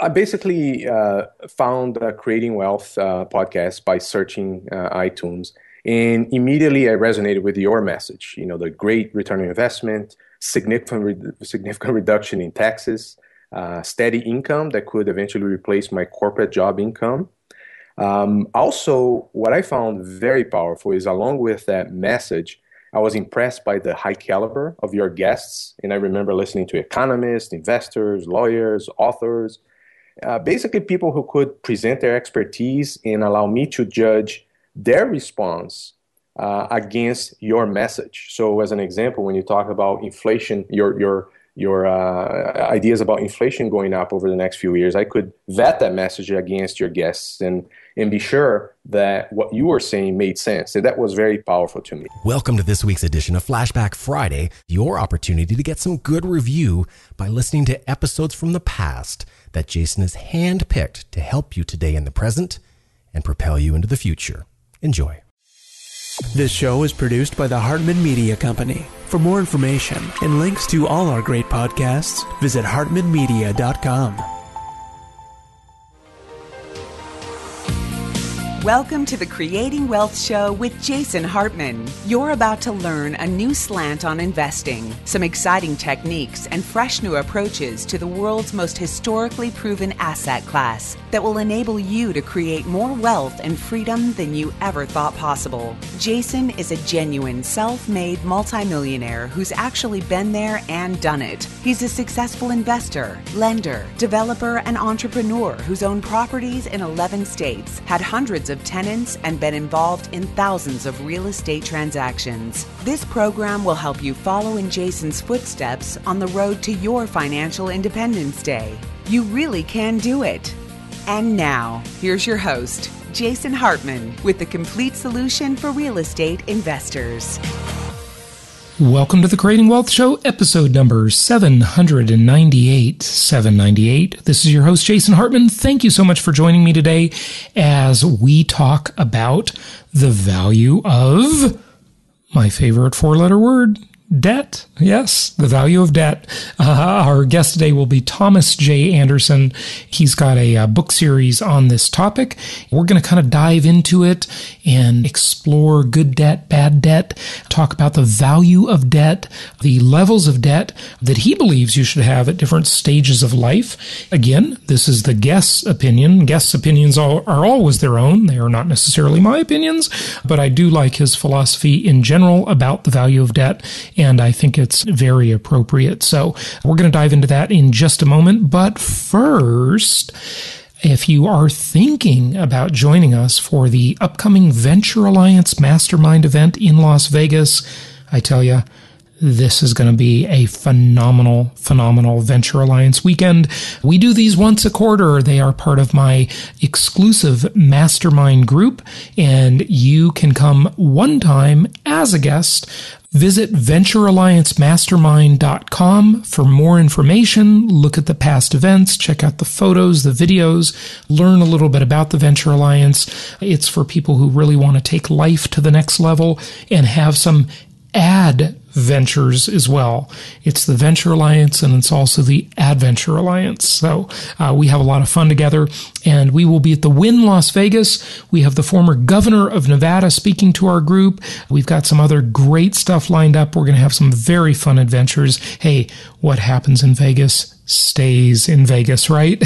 I basically found Creating Wealth podcast by searching iTunes, and immediately I resonated with your message. You know, the great return on investment, significant reduction in taxes, steady income that could eventually replace my corporate job income. Also, what I found very powerful is, along with that message, I was impressed by the high caliber of your guests. And I remember listening to economists, investors, lawyers, authors, basically people who could present their expertise and allow me to judge their response against your message. So as an example, when you talk about inflation, your ideas about inflation going up over the next few years, I could vet that message against your guests and be sure that what you were saying made sense. And that was very powerful to me. Welcome to this week's edition of Flashback Friday, your opportunity to get some good review by listening to episodes from the past that Jason has handpicked to help you today in the present and propel you into the future. Enjoy. This show is produced by the Hartman Media Company. For more information and links to all our great podcasts, visit hartmanmedia.com. Welcome to the Creating Wealth Show with Jason Hartman. You're about to learn a new slant on investing, some exciting techniques, and fresh new approaches to the world's most historically proven asset class that will enable you to create more wealth and freedom than you ever thought possible. Jason is a genuine self-made multimillionaire who's actually been there and done it. He's a successful investor, lender, developer, and entrepreneur who's owned properties in 11 states, had hundreds of tenants, and been involved in thousands of real estate transactions. This program will help you follow in Jason's footsteps on the road to your financial independence day. You really can do it. And now, here's your host, Jason Hartman, with the complete solution for real estate investors. Welcome to the Creating Wealth Show, episode number 798. This is your host, Jason Hartman. Thank you so much for joining me today as we talk about the value of my favorite four-letter word, debt. Yes, the value of debt. Our guest today will be Thomas J. Anderson. He's got a book series on this topic. We're going to kind of dive into it and explore good debt, bad debt, talk about the value of debt, the levels of debt that he believes you should have at different stages of life. Again, this is the guest's opinion. Guests' opinions are always their own. They are not necessarily my opinions, but I do like his philosophy in general about the value of debt, and I think it's very appropriate. So we're going to dive into that in just a moment. But first, if you are thinking about joining us for the upcoming Venture Alliance Mastermind event in Las Vegas, I tell you, this is going to be a phenomenal Venture Alliance weekend. We do these once a quarter. They are part of my exclusive Mastermind group, and you can come one time as a guest. Visit venturealliancemastermind.com for more information. Look at the past events, check out the photos, the videos, learn a little bit about the Venture Alliance. It's for people who really want to take life to the next level and have some adventures as well. It's the Venture Alliance, and it's also the Adventure Alliance. So we have a lot of fun together, and we will be at the Wynn Las Vegas. We have the former governor of Nevada speaking to our group. We've got some other great stuff lined up. We're going to have some very fun adventures. Hey, what happens in Vegas stays in Vegas, right?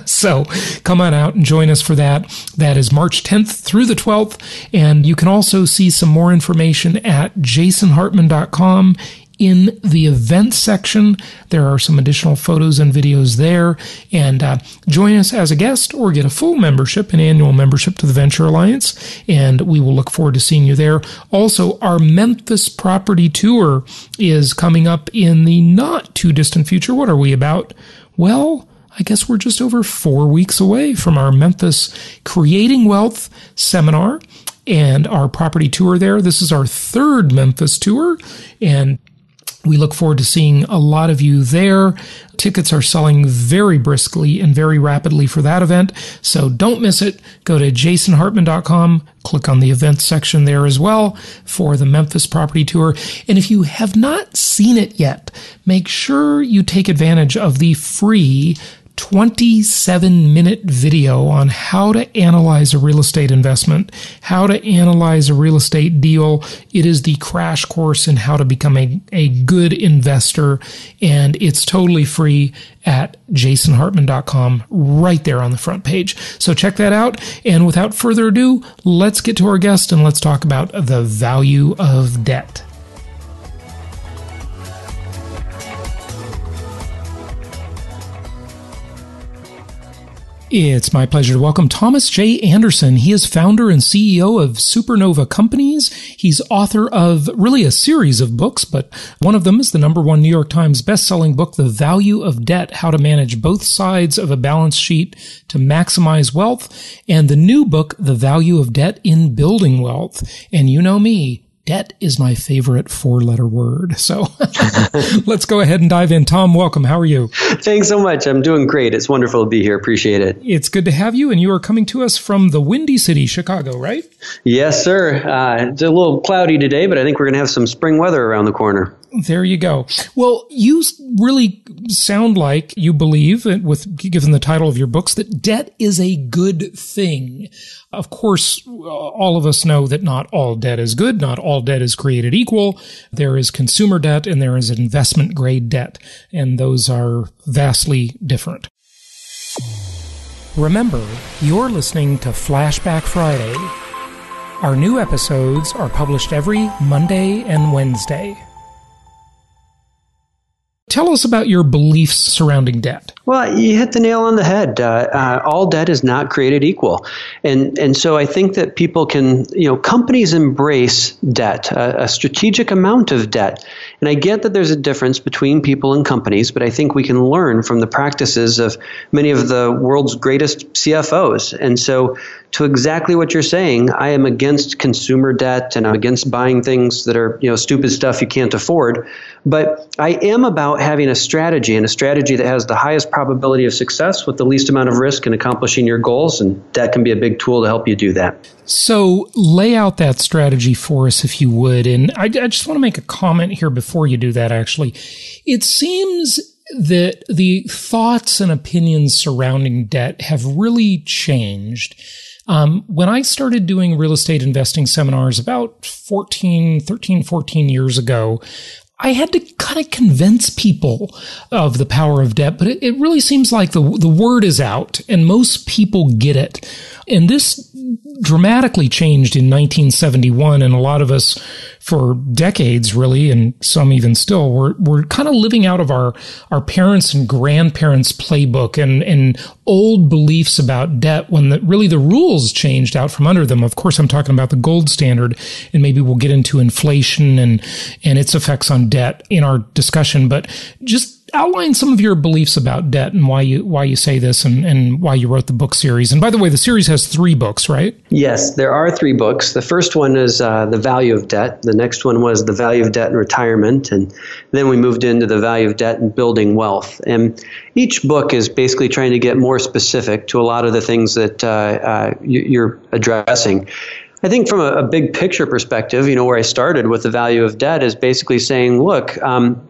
So come on out and join us for that. That is March 10th through the 12th. And you can also see some more information at jasonhartman.com. In the events section, there are some additional photos and videos there. And join us as a guest or get a full membership, an annual membership to the Venture Alliance. And we will look forward to seeing you there. Also, our Memphis property tour is coming up in the not too distant future. What are we about? Well, I guess we're just over 4 weeks away from our Memphis Creating Wealth seminar and our property tour there. This is our third Memphis tour, and we look forward to seeing a lot of you there. Tickets are selling very briskly and very rapidly for that event, so don't miss it. Go to jasonhartman.com, click on the events section there as well for the Memphis property tour. And if you have not seen it yet, make sure you take advantage of the free 27-minute video on how to analyze a real estate investment, how to analyze a real estate deal. It is the crash course in how to become a good investor, and it's totally free at jasonhartman.com, right there on the front page. So check that out. And without further ado, let's get to our guest and let's talk about the value of debt. It's my pleasure to welcome Thomas J. Anderson. He is founder and CEO of Supernova Companies. He's author of really a series of books, but one of them is the #1 New York Times bestselling book, The Value of Debt, How to Manage Both Sides of a Balance Sheet to Maximize Wealth, and the new book, The Value of Debt in Building Wealth. And you know me, debt is my favorite 4-letter word. So let's go ahead and dive in. Tom, welcome. How are you? Thanks so much. I'm doing great. It's wonderful to be here. Appreciate it. It's good to have you. And you are coming to us from the Windy City, Chicago, right? Yes, sir. It's a little cloudy today, but I think we're going to have some spring weather around the corner. There you go. Well, you really sound like you believe, given the title of your books, that debt is a good thing. Of course, all of us know that not all debt is good. Not all debt is created equal. There is consumer debt and there is investment grade debt, and those are vastly different. Remember, you're listening to Flashback Friday. Our new episodes are published every Monday and Wednesday. Tell us about your beliefs surrounding debt. Well, you hit the nail on the head. All debt is not created equal. And so I think that people can, companies embrace debt, a strategic amount of debt. And I get that there's a difference between people and companies, but I think we can learn from the practices of many of the world's greatest CFOs. And so to exactly what you're saying, I am against consumer debt and I'm against buying things that are, stupid stuff you can't afford. But I am about having a strategy, and a strategy that has the highest probability of success with the least amount of risk in accomplishing your goals. And that can be a big tool to help you do that. So lay out that strategy for us, if you would. And I just want to make a comment here before you do that, actually. It seems that the thoughts and opinions surrounding debt have really changed. When I started doing real estate investing seminars about 13, 14 years ago, I had to kind of convince people of the power of debt, but it really seems like the word is out and most people get it. And this dramatically changed in 1971, and a lot of us for decades, really, and some even still, we're kind of living out of our parents' and grandparents' playbook and old beliefs about debt when really the rules changed out from under them. Of course, I'm talking about the gold standard, and maybe we'll get into inflation and its effects on debt in our discussion, but just outline some of your beliefs about debt and why you say this and why you wrote the book series. And by the way, the series has 3 books, right? Yes, there are 3 books. The first one is The Value of Debt. The next one was The Value of Debt in Retirement. And then we moved into The Value of Debt in Building Wealth. And each book is basically trying to get more specific to a lot of the things that you're addressing. I think from a big picture perspective, where I started with the value of debt is basically saying, look,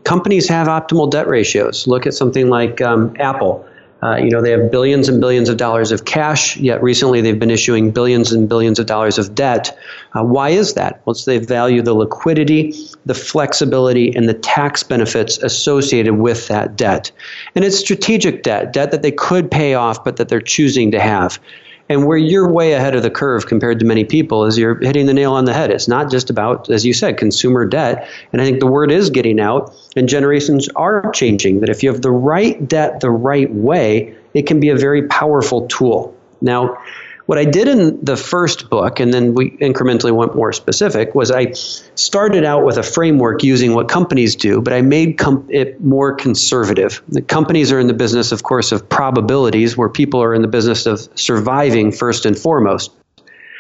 companies have optimal debt ratios. Look at something like Apple. They have billions and billions of dollars of cash, yet recently they've been issuing billions and billions of dollars of debt. Why is that? Well, they value the liquidity, the flexibility, and the tax benefits associated with that debt. And it's strategic debt that they could pay off, but that they're choosing to have. And where you're way ahead of the curve compared to many people is you're hitting the nail on the head. It's not just about, as you said, consumer debt. And I think the word is getting out and generations are changing, that if you have the right debt the right way, it can be a very powerful tool. Now, what I did in the first book, and then we incrementally went more specific, was I started out with a framework using what companies do, but I made it more conservative. The companies are in the business, of course, of probabilities, where people are in the business of surviving first and foremost.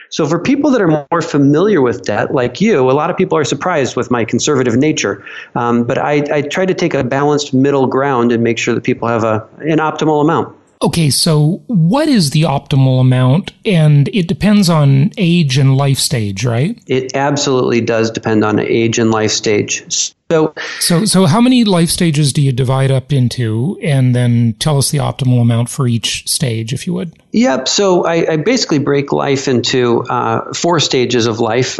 So for people that are more familiar with debt, like you, a lot of people are surprised with my conservative nature. But I try to take a balanced middle ground and make sure that people have an optimal amount. Okay, so what is the optimal amount? And it depends on age and life stage, right? It absolutely does depend on age and life stage. So how many life stages do you divide up into, and then tell us the optimal amount for each stage, if you would? Yep. So I basically break life into 4 stages of life,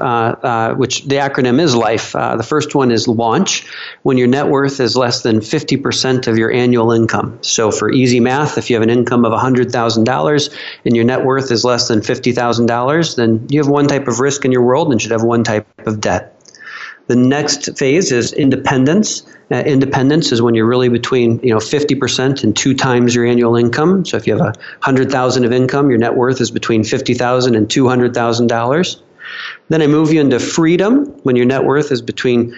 which the acronym is LIFE. The first one is launch, when your net worth is less than 50% of your annual income. So for easy math, if you have an income of $100,000 and your net worth is less than $50,000, then you have one type of risk in your world and should have one type of debt. The next phase is independence. Independence is when you're really between 50% and 2 times your annual income. So if you have $100,000 of income, your net worth is between $50,000 and $200,000. Then I move you into freedom, when your net worth is between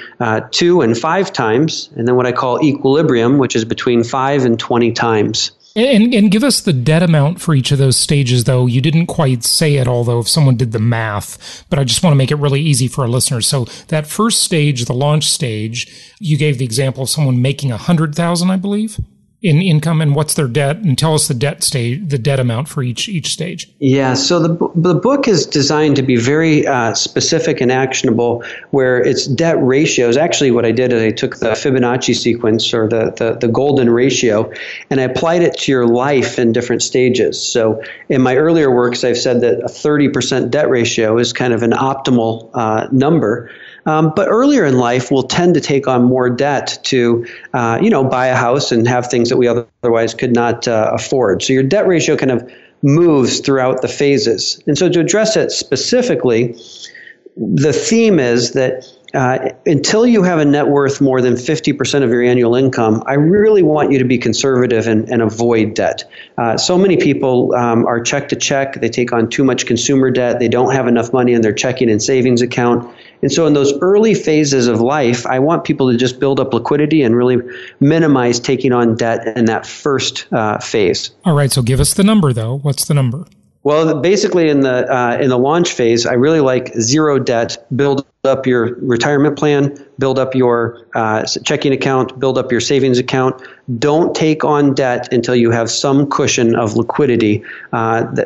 2 and 5 times, and then what I call equilibrium, which is between 5 and 20 times. And give us the debt amount for each of those stages, though. You didn't quite say it, although if someone did the math, but I just want to make it really easy for our listeners. So that first stage, the launch stage, you gave the example of someone making $100,000, I believe, in income, and what's their debt, and tell us the debt amount for each stage. Yeah, so the book is designed to be very specific and actionable, where its debt ratios. Actually, what I did is I took the Fibonacci sequence, or the golden ratio, and I applied it to your life in different stages. So in my earlier works, I've said that a 30% debt ratio is kind of an optimal number. But earlier in life, we'll tend to take on more debt to, buy a house and have things that we otherwise could not afford. So your debt ratio kind of moves throughout the phases. And so to address it specifically, the theme is that until you have a net worth more than 50% of your annual income, I really want you to be conservative and avoid debt. So many people are check to check. They take on too much consumer debt. They don't have enough money in their checking and savings account. And so in those early phases of life, I want people to just build up liquidity and really minimize taking on debt in that first phase. All right. So give us the number, though. What's the number? Well, basically in the launch phase, I really like zero debt. Build up your retirement plan, build up your checking account, build up your savings account. Don't take on debt until you have some cushion of liquidity.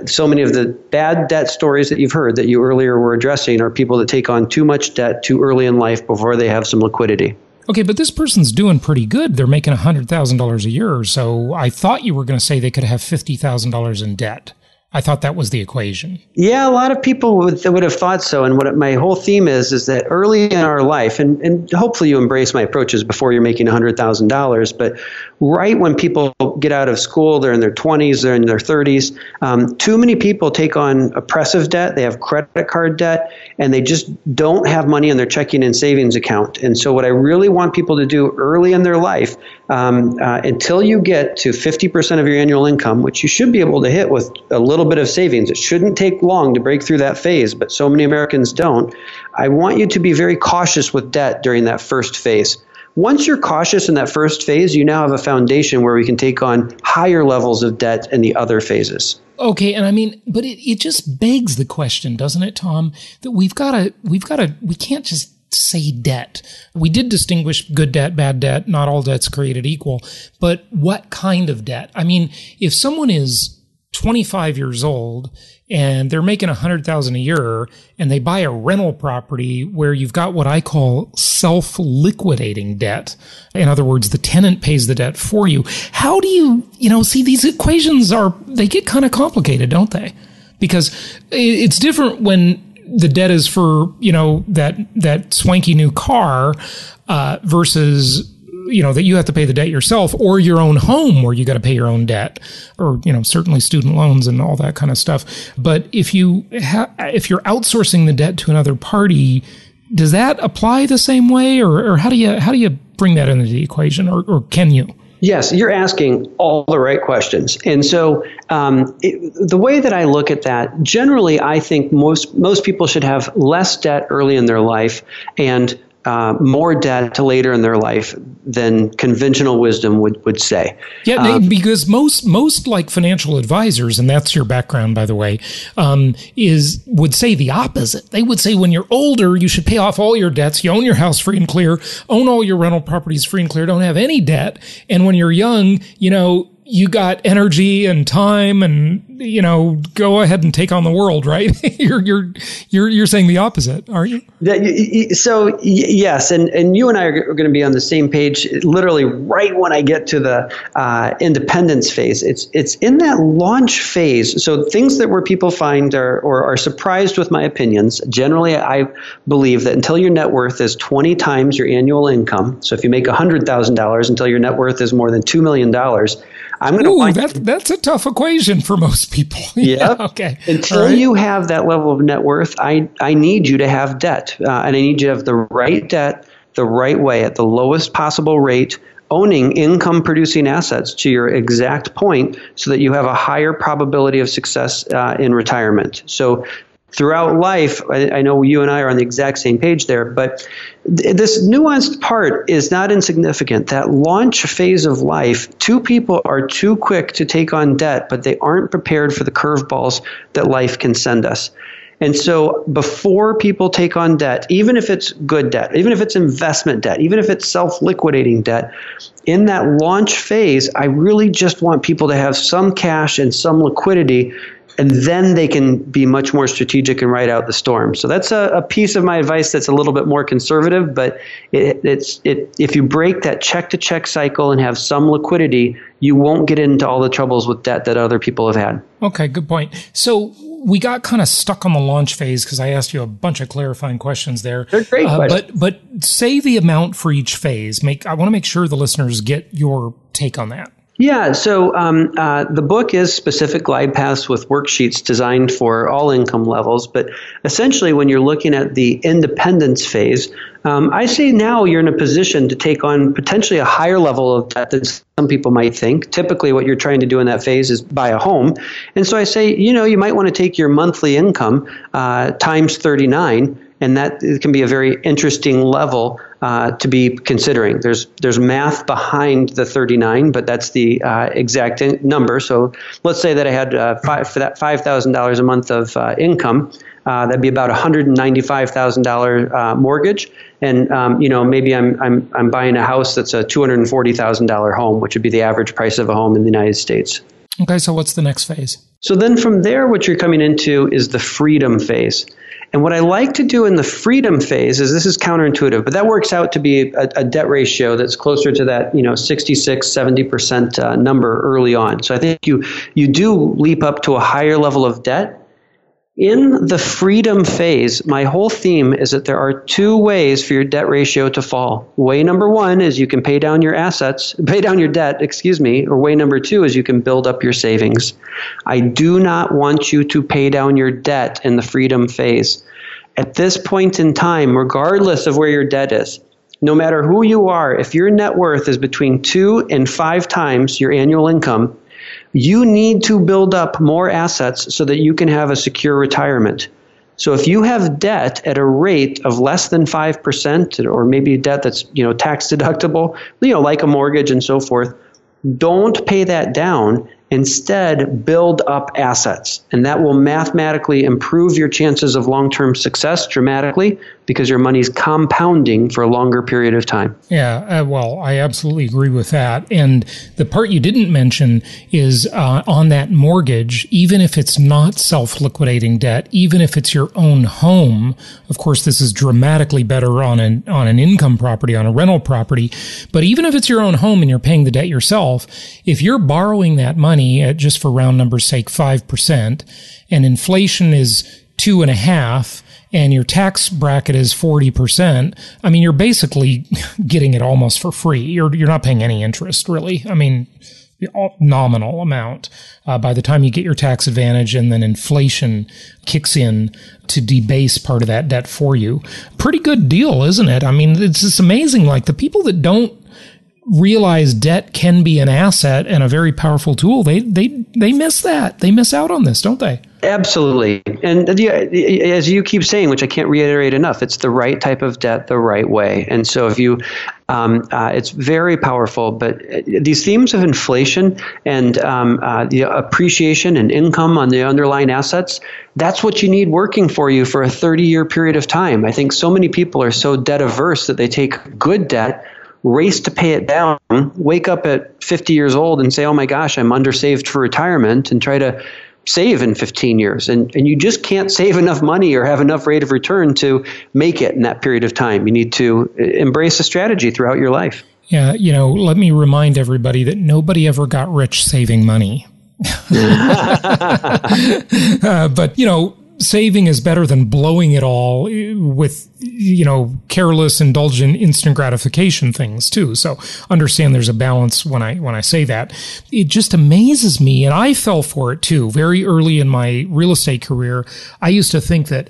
So many of the bad debt stories that you've heard that you earlier were addressing are people that take on too much debt too early in life before they have some liquidity. Okay, but this person's doing pretty good. They're making $100,000 a year. So I thought you were going to say they could have $50,000 in debt. I thought that was the equation. Yeah, a lot of people would have thought so. And what my whole theme is that early in our life, and hopefully you embrace my approaches before you're making $100,000, but right when people get out of school, they're in their 20s, they're in their 30s, too many people take on oppressive debt, they have credit card debt, and they just don't have money in their checking and savings account. And so what I really want people to do early in their life, until you get to 50% of your annual income, which you should be able to hit with a little bit of savings. It shouldn't take long to break through that phase, but so many Americans don't. I want you to be very cautious with debt during that first phase. Once you're cautious in that first phase, you now have a foundation where we can take on higher levels of debt in the other phases. Okay, and I mean, but it just begs the question, doesn't it, Tom, that we can't just say debt. We did distinguish good debt, bad debt, not all debt's created equal, but what kind of debt? I mean, if someone is 25 years old and they're making $100,000 a year and they buy a rental property where you've got what I call self-liquidating debt. In other words, the tenant pays the debt for you. How do you see, these equations they get kind of complicated, don't they? Because it's different when the debt is for, that swanky new car, versus, that you have to pay the debt yourself, or your own home where you got to pay your own debt, or, certainly student loans and all that kind of stuff. But if you're outsourcing the debt to another party, does that apply the same way, or how do you bring that into the equation, or can you? Yes, you're asking all the right questions. And so the way that I look at that, generally, I think most people should have less debt early in their life and more debt to later in their life than conventional wisdom would say. Yeah, because most like financial advisors, and that's your background, by the way, would say the opposite. They would say when you're older, you should pay off all your debts. You own your house free and clear, own all your rental properties free and clear, don't have any debt. And when you're young, you got energy and time and, go ahead and take on the world, right? You're saying the opposite, aren't you? So yes, and you and I are going to be on the same page literally right when I get to the independence phase. It's in that launch phase. So things that where people find are surprised with my opinions. Generally, I believe that until your net worth is 20 times your annual income, so if you make $100,000 until your net worth is more than $2 million, I'm going to that's a tough equation for most people. Yeah. Okay. Until you have that level of net worth, I need you to have debt, and I need you to have the right debt, the right way, at the lowest possible rate, owning income-producing assets to your exact point, so that you have a higher probability of success in retirement. So throughout life, I know you and I are on the exact same page there, but this nuanced part is not insignificant. That launch phase of life, two people are too quick to take on debt, but they aren't prepared for the curveballs that life can send us. And so before people take on debt, even if it's good debt, even if it's investment debt, even if it's self-liquidating debt, in that launch phase, I really just want people to have some cash and some liquidity, and then they can be much more strategic and ride out the storm. So that's a piece of my advice that's a little bit more conservative, but if you break that check-to-check cycle and have some liquidity, you won't get into all the troubles with debt that other people have had. Okay, good point. So we got kind of stuck on the launch phase because I asked you a bunch of clarifying questions there. They're great questions. But say the amount for each phase. I want to make sure the listeners get your take on that. Yeah, so the book is specific glide paths with worksheets designed for all income levels. But essentially, when you're looking at the independence phase, I say now you're in a position to take on potentially a higher level of debt than some people might think. Typically, what you're trying to do in that phase is buy a home. And so I say, you might want to take your monthly income times 39, and that can be a very interesting level to be considering. There's math behind the 39, but that's the exact number. So let's say that I had $5,000 a month of income. That'd be about $195,000 mortgage, and maybe I'm buying a house that's a $240,000 home, which would be the average price of a home in the United States. Okay, so what's the next phase? So then from there, what you're coming into is the freedom phase. And what I like to do in the freedom phase is, this is counterintuitive, but that works out to be a debt ratio that's closer to that 66, 70% number early on. So I think you do leap up to a higher level of debt. In the freedom phase, my whole theme is that there are two ways for your debt ratio to fall. Way number one is you can pay down your debt, or way number two is you can build up your savings. I do not want you to pay down your debt in the freedom phase. At this point in time, regardless of where your debt is, no matter who you are, if your net worth is between 2 and 5 times your annual income, you need to build up more assets so that you can have a secure retirement. So if you have debt at a rate of less than 5%, or maybe debt that's tax deductible, like a mortgage and so forth, don't pay that down. Instead, build up assets, and that will mathematically improve your chances of long-term success dramatically, because your money's compounding for a longer period of time. Yeah, well, I absolutely agree with that. And the part you didn't mention is on that mortgage, even if it's not self-liquidating debt, even if it's your own home, of course, this is dramatically better on an income property, on a rental property, but even if it's your own home and you're paying the debt yourself, if you're borrowing that money at, just for round numbers' sake, 5%, and inflation is 2.5%, and your tax bracket is 40%, I mean, you're basically getting it almost for free. You're not paying any interest, really. I mean, nominal amount by the time you get your tax advantage, and then inflation kicks in to debase part of that debt for you. Pretty good deal, isn't it? I mean, it's just amazing. Like, the people that don't realize debt can be an asset and a very powerful tool, they miss that. They miss out on this, don't they? Absolutely. And as you keep saying, which I can't reiterate enough, it's the right type of debt the right way. And so if you, it's very powerful, but these themes of inflation and the appreciation and income on the underlying assets, that's what you need working for you for a 30-year period of time. I think so many people are so debt averse that they take good debt race to pay it down, wake up at 50 years old and say, oh my gosh, I'm undersaved for retirement, and try to save in 15 years. And you just can't save enough money or have enough rate of return to make it in that period of time. You need to embrace a strategy throughout your life. Yeah, let me remind everybody that nobody ever got rich saving money. But, saving is better than blowing it all with, careless, indulgent, instant gratification things too. So understand there's a balance when I say that. It just amazes me, and I fell for it too. Very early in my real estate career, I used to think that,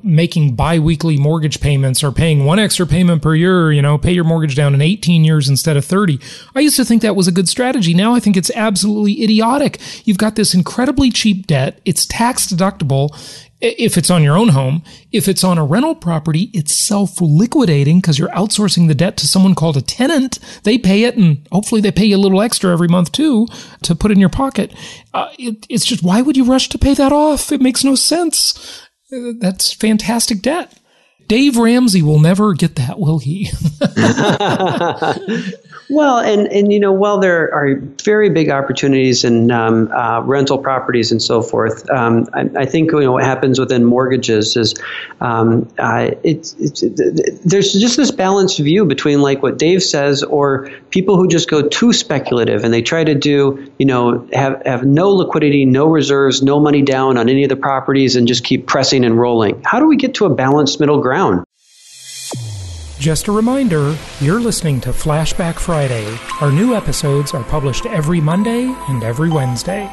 making biweekly mortgage payments or paying one extra payment per year, pay your mortgage down in 18 years instead of 30. I used to think that was a good strategy. Now I think it's absolutely idiotic. You've got this incredibly cheap debt. It's tax deductible. If it's on your own home. If it's on a rental property, it's self-liquidating because you're outsourcing the debt to someone called a tenant. They pay it, and hopefully they pay you a little extra every month too to put in your pocket. It's just, why would you rush to pay that off? It makes no sense. That's fantastic debt. Dave Ramsey will never get that, will he? Well, and while there are very big opportunities in rental properties and so forth, I think what happens within mortgages is there's just this balanced view between like what Dave says, or people who just go too speculative and they try to do have no liquidity, no reserves, no money down on any of the properties, and just keep pressing and rolling. How do we get to a balanced middle ground? Just a reminder, you're listening to Flashback Friday. Our new episodes are published every Monday and every Wednesday.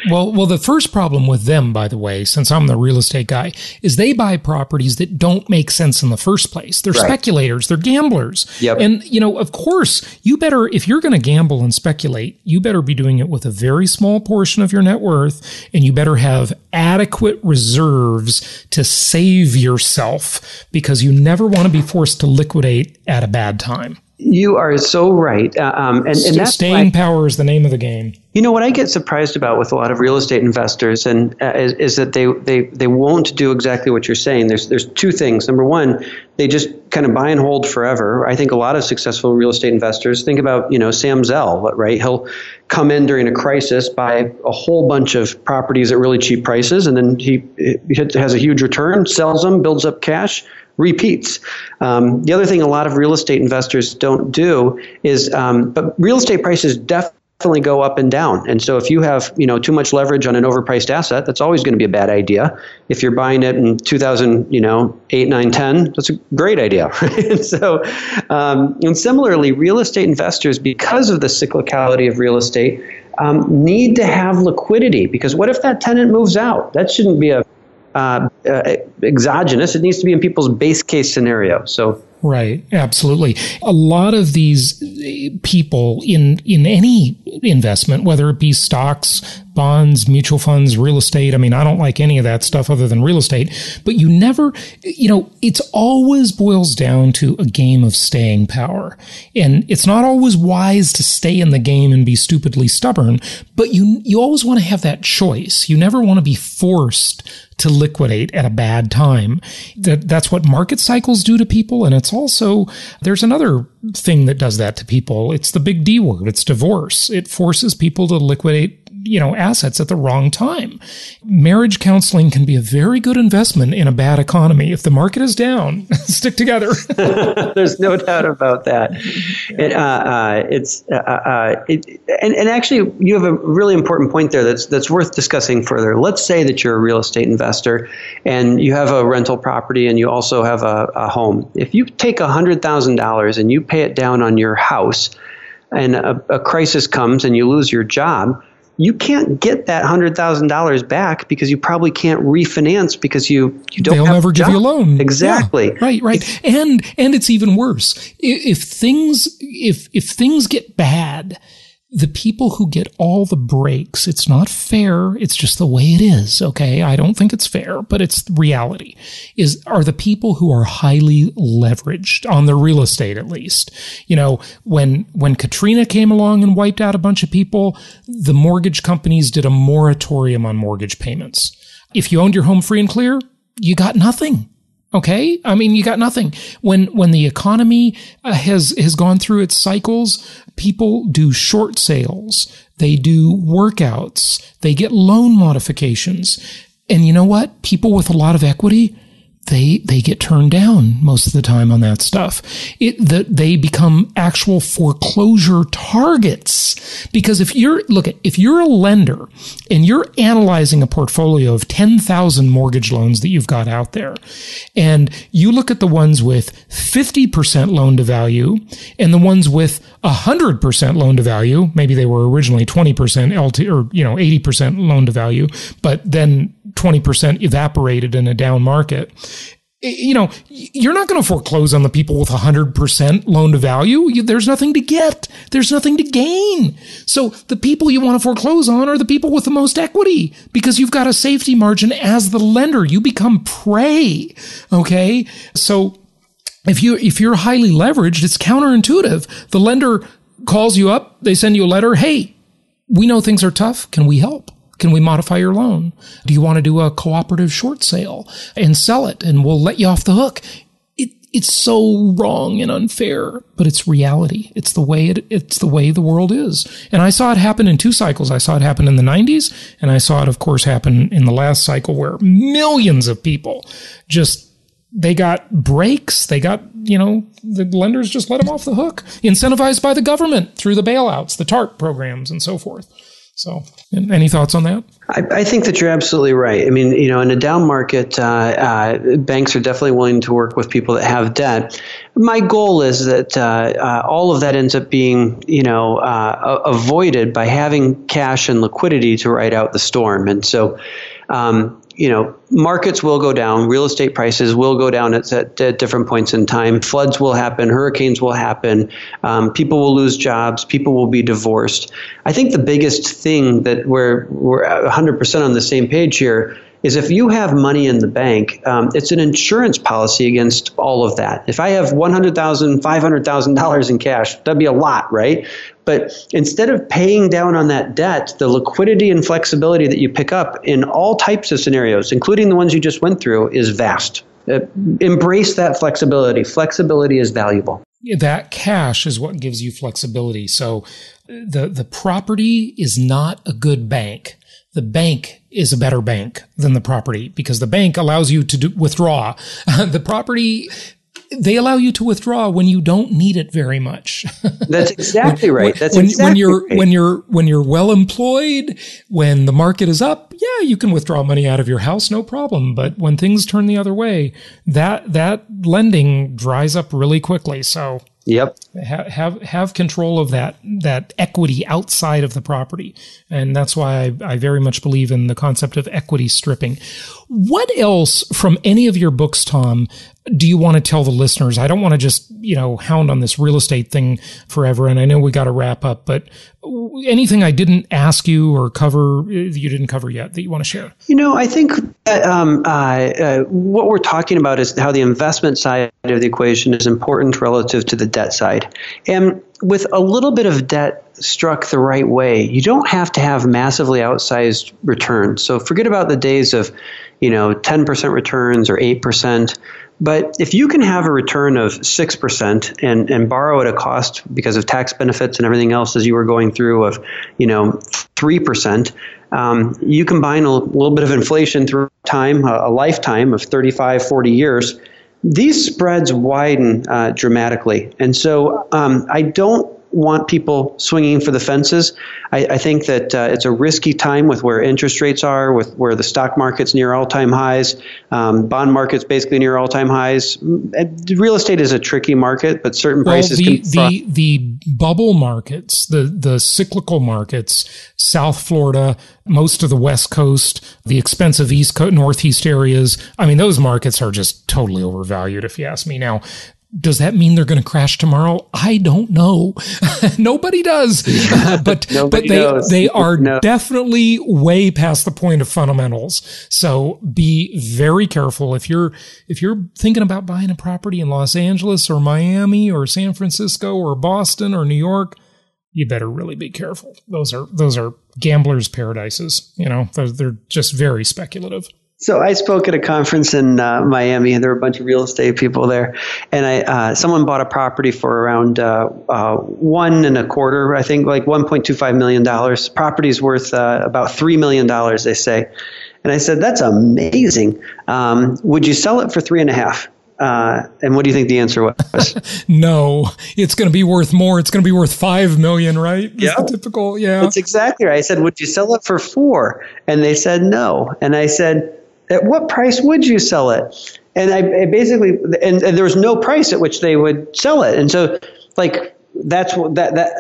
Well, the first problem with them, by the way, since I'm the real estate guy, is they buy properties that don't make sense in the first place. They're speculators. They're gamblers. Yep. And, of course, you better, if you're going to gamble and speculate, you better be doing it with a very small portion of your net worth, and you better have adequate reserves to save yourself, because you never want to be forced to liquidate at a bad time. You are so right. And that's staying power is the name of the game. What I get surprised about with a lot of real estate investors is that they won't do exactly what you're saying. There's two things. Number one, they just kind of buy and hold forever. I think a lot of successful real estate investors, think about, Sam Zell, right? He'll come in during a crisis, buy a whole bunch of properties at really cheap prices, and then he has a huge return, sells them, builds up cash, repeats. The other thing a lot of real estate investors don't do is, but real estate prices definitely go up and down. And so if you have, too much leverage on an overpriced asset, that's always going to be a bad idea. If you're buying it in 2008, 9, 10, that's a great idea. And so, and similarly, real estate investors, because of the cyclicality of real estate, need to have liquidity, because what if that tenant moves out? That shouldn't be exogenous. It needs to be in people's base case scenario. So right, absolutely. A lot of these people in any investment, whether it be stocks, bonds, mutual funds, real estate. I mean, I don't like any of that stuff other than real estate, but you never, it's always boils down to a game of staying power. And it's not always wise to stay in the game and be stupidly stubborn, but you always want to have that choice. You never want to be forced to liquidate at a bad time. That's what market cycles do to people. And it's also, there's another thing that does that to people. It's the big D word. It's divorce. It forces people to liquidate assets at the wrong time. Marriage counseling can be a very good investment in a bad economy. If the market is down, stick together. There's no doubt about that. And actually, you have a really important point there that's worth discussing further. Let's say that you're a real estate investor and you have a rental property and you also have a home. If you take $100,000 and you pay it down on your house, and a crisis comes and you lose your job, you can't get that $100,000 back because you probably can't refinance because you don't They'll have never a job. Give you a loan. Exactly. Yeah, right. And it's even worse. If things get bad, the people who get all the breaks, it's not fair. It's just the way it is. Okay. I don't think it's fair, but it's reality, are the people who are highly leveraged on the real estate, at least. When Katrina came along and wiped out a bunch of people, the mortgage companies did a moratorium on mortgage payments. If you owned your home free and clear, you got nothing. Okay? I mean, you got nothing. When the economy has gone through its cycles, people do short sales. They do workouts. They get loan modifications. And you know what? People with a lot of equity, they get turned down most of the time on that stuff. They become actual foreclosure targets. Because if you're a lender and you're analyzing a portfolio of 10,000 mortgage loans that you've got out there, and you look at the ones with 50% loan to value and the ones with 100% loan to value, maybe they were originally 20% LT or 80% loan to value, but then 20% evaporated in a down market. You're not going to foreclose on the people with 100% loan to value. There's nothing to get. There's nothing to gain. So the people you want to foreclose on are the people with the most equity, because you've got a safety margin as the lender. You become prey. Okay. So if you're highly leveraged, it's counterintuitive. The lender calls you up. They send you a letter. Hey, we know things are tough. Can we help? Can we modify your loan? Do you want to do a cooperative short sale and sell it, and we'll let you off the hook? It's so wrong and unfair, but it's reality. It's the way the world is. And I saw it happen in two cycles. I saw it happen in the 90s, and I saw it, of course, happen in the last cycle, where millions of people they got breaks. They got, the lenders just let them off the hook, incentivized by the government through the bailouts, the TARP programs, and so forth. So, any thoughts on that? I think that you're absolutely right. I mean, in a down market, banks are definitely willing to work with people that have debt. My goal is that all of that ends up being, avoided by having cash and liquidity to ride out the storm. And so, markets will go down. Real estate prices will go down at different points in time. Floods will happen. Hurricanes will happen. People will lose jobs. People will be divorced. I think the biggest thing that we're 100% on the same page here is if you have money in the bank, it's an insurance policy against all of that. If I have $100,000, $500,000 in cash, that'd be a lot, right? But instead of paying down on that debt, the liquidity and flexibility that you pick up in all types of scenarios, including the ones you just went through, is vast. Embrace that flexibility. Flexibility is valuable. That cash is what gives you flexibility. So the property is not a good bank. The bank is a better bank than the property, because the bank allows you to withdraw. The property, they allow you to withdraw when you don't need it very much. That's exactly right. When you're well employed, when the market is up, yeah, you can withdraw money out of your house, no problem. But when things turn the other way, that lending dries up really quickly. So yep. Have control of that equity outside of the property. And that's why I very much believe in the concept of equity stripping. What else from any of your books, Tom, do you want to tell the listeners? I don't want to just, hound on this real estate thing forever. And I know we got to wrap up, but anything I didn't ask you or cover, you didn't cover yet, that you want to share? I think that what we're talking about is how the investment side of the equation is important relative to the debt side. And with a little bit of debt struck the right way, you don't have to have massively outsized returns. So forget about the days of, 10% returns or 8%. But if you can have a return of 6% and borrow at a cost because of tax benefits and everything else as you were going through of, 3%, you combine a little bit of inflation through time, a lifetime of 35, 40 years, these spreads widen dramatically. And so I don't want people swinging for the fences. I think that it's a risky time with where interest rates are, with where the stock market's near all-time highs, bond market's basically near all-time highs. Real estate is a tricky market, but certain prices the bubble markets, the cyclical markets, South Florida, most of the West Coast, the expensive East Coast, Northeast areas, I mean, those markets are just totally overvalued, if you ask me. Now, does that mean they're going to crash tomorrow? I don't know. Nobody does. But they are definitely way past the point of fundamentals. So be very careful. If you're thinking about buying a property in Los Angeles or Miami or San Francisco or Boston or New York, you better really be careful. Those are gamblers' paradises. They're just very speculative. So I spoke at a conference in Miami, and there were a bunch of real estate people there. And someone bought a property for around $1.25, I think, like $1.25 million. Property's worth about $3 million, they say. And I said, that's amazing. Would you sell it for $3.5 million? And what do you think the answer was? No, it's going to be worth more. It's going to be worth $5 million, right? Yeah, typical. Yeah, that's exactly right. I said, would you sell it for $4 million? And they said no. And I said, at what price would you sell it? And I basically, and there was no price at which they would sell it. And so, like,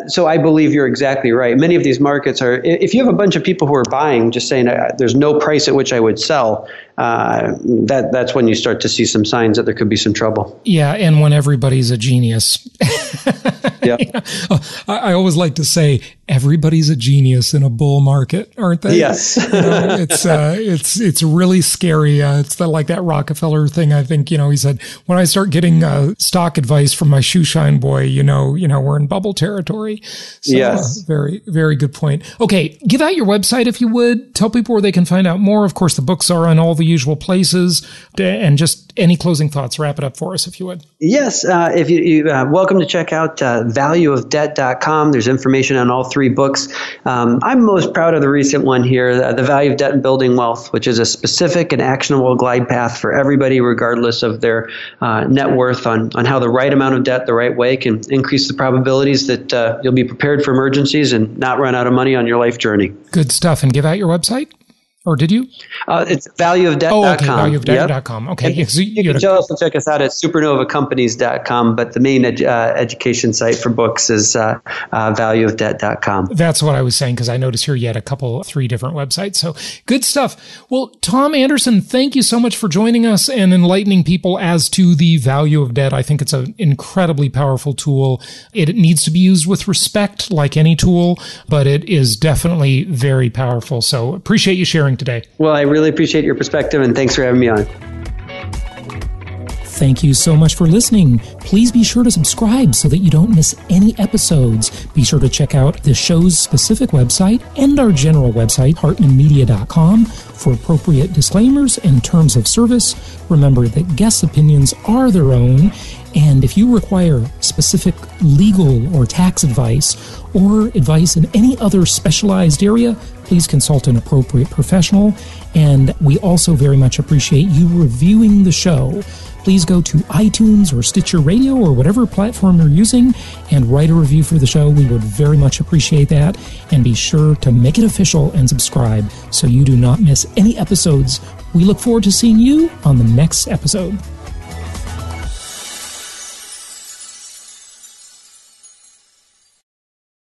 so I believe you're exactly right. Many of these markets are, if you have a bunch of people who are buying, just saying there's no price at which I would sell, that's when you start to see some signs that there could be some trouble. Yeah, and when everybody's a genius. Yeah. I always like to say everybody's a genius in a bull market, aren't they? Yes. It's really scary. It's like that Rockefeller thing. I think, he said, when I start getting stock advice from my shoe shine boy, we're in bubble territory. So, yes. Very, very good point. Okay. Give out your website if you would. Tell people where they can find out more. Of course, the books are in all the usual places, and just any closing thoughts. Wrap it up for us if you would. Yes. If you welcome to check out valueofdebt.com. There's information on all 3 books. I'm most proud of the recent one here, The Value of Debt and Building Wealth, which is a specific and actionable glide path for everybody, regardless of their net worth, on how the right amount of debt the right way can increase the probabilities that you'll be prepared for emergencies and not run out of money on your life journey. Good stuff. And give out your website? Or did you? It's valueofdebt.com. Oh, okay, valueofdebt.com. Okay. Yeah, so you can also check us out at supernovacompanies.com, but the main education site for books is valueofdebt.com. That's what I was saying, because I noticed here you had 3 different websites. So good stuff. Well, Tom Anderson, thank you so much for joining us and enlightening people as to the value of debt. I think it's an incredibly powerful tool. It needs to be used with respect, like any tool, but it is definitely very powerful. So appreciate you sharing today. Well, I really appreciate your perspective, and thanks for having me on. Thank you so much for listening. Please be sure to subscribe so that you don't miss any episodes. Be sure to check out the show's specific website and our general website, hartmanmedia.com, for appropriate disclaimers and terms of service. Remember that guest opinions are their own, and if you require specific legal or tax advice or advice in any other specialized area, please consult an appropriate professional. And we also very much appreciate you reviewing the show. Please go to iTunes or Stitcher Radio or whatever platform you're using and write a review for the show. We would very much appreciate that. And be sure to make it official and subscribe so you do not miss any episodes. We look forward to seeing you on the next episode.